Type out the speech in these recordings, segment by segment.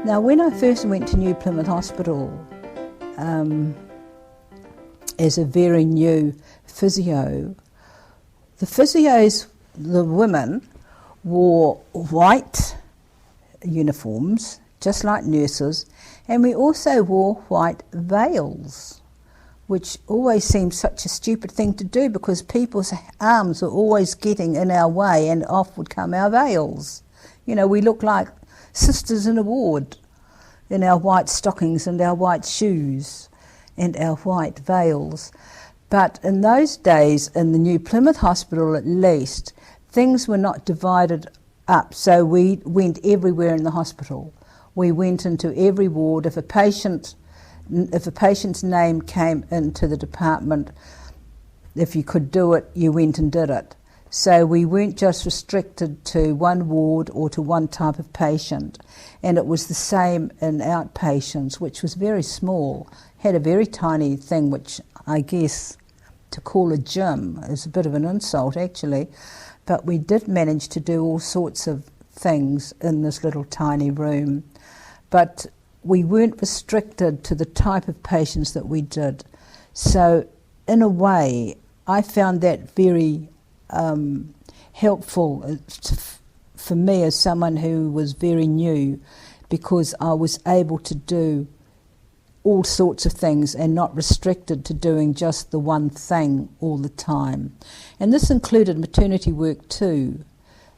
Now, when I first went to New Plymouth Hospital as a very new physio, the women wore white uniforms, just like nurses, and we also wore white veils, which always seemed such a stupid thing to do because people's arms were always getting in our way and off would come our veils. You know, we looked like sisters in a ward in our white stockings and our white shoes and our white veils. But in those days, in the New Plymouth Hospital at least, things were not divided up, so we went everywhere in the hospital. We went into every ward. If a patient's name came into the department, if you could do it, you went and did it. So we weren't just restricted to one ward or to one type of patient. And it was the same in outpatients, which was very small, had a very tiny thing, which I guess to call a gym is a bit of an insult actually, but we did manage to do all sorts of things in this little tiny room. But we weren't restricted to the type of patients that we did. So in a way, I found that very helpful for me as someone who was very new, because I was able to do all sorts of things and not restricted to doing just the one thing all the time. And this included maternity work too,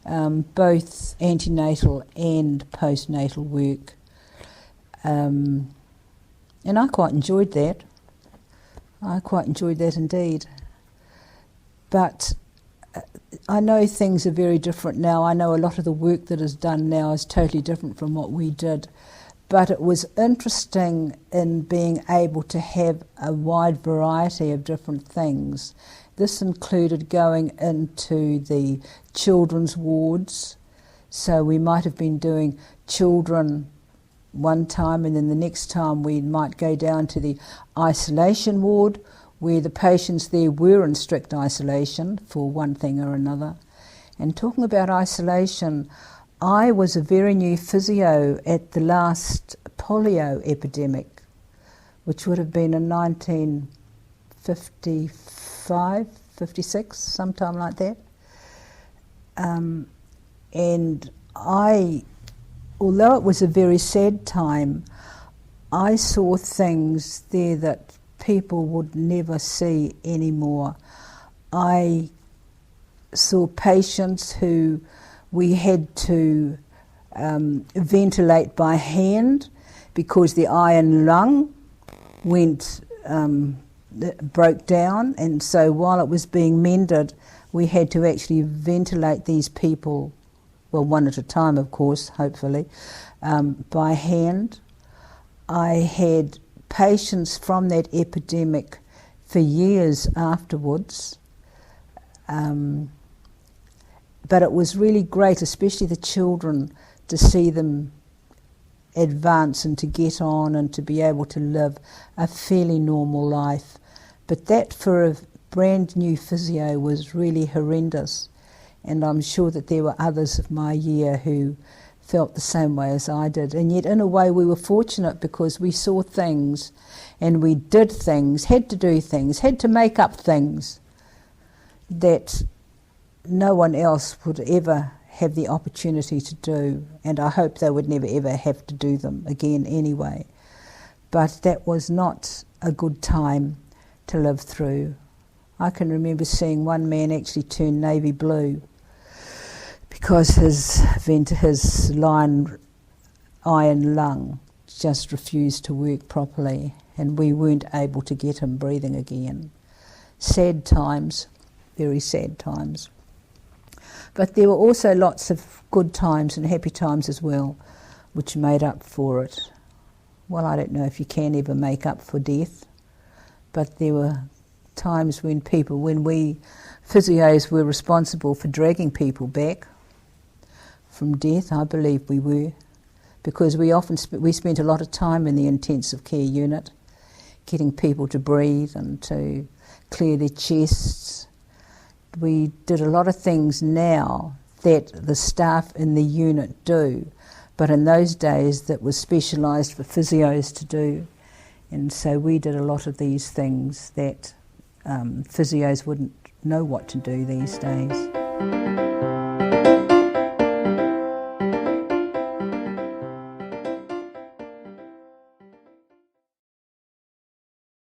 both antenatal and postnatal work. And I quite enjoyed that. I quite enjoyed that indeed. But I know things are very different now. I know a lot of the work that is done now is totally different from what we did. But it was interesting in being able to have a wide variety of different things. This included going into the children's wards. So we might have been doing children one time, and then the next time we might go down to the isolation ward, where the patients there were in strict isolation for one thing or another. And talking about isolation, I was a very new physio at the last polio epidemic, which would have been in 1955, 56, sometime like that. And although it was a very sad time, I saw things there that people would never see anymore. I saw patients who we had to ventilate by hand because the iron lung broke down, and so while it was being mended, we had to actually ventilate these people, well, one at a time, of course, hopefully, by hand. I had patients from that epidemic for years afterwards. But it was really great, especially the children, to see them advance and to get on and to be able to live a fairly normal life. But that for a brand new physio was really horrendous. And I'm sure that there were others of my year who felt the same way as I did. And yet in a way we were fortunate because we saw things and we did things, had to do things, had to make up things that no one else would ever have the opportunity to do, and I hope they would never ever have to do them again anyway. But that was not a good time to live through. I can remember seeing one man actually turn navy blue because his iron lung just refused to work properly, and we weren't able to get him breathing again. Sad times, very sad times. But there were also lots of good times and happy times as well, which made up for it. Well, I don't know if you can ever make up for death, but there were times when we physios were responsible for dragging people back from death. I believe we were, because we spent a lot of time in the intensive care unit, getting people to breathe and to clear their chests. We did a lot of things now that the staff in the unit do, But in those days that was specialised for physios to do, and so we did a lot of these things that physios wouldn't know what to do these days.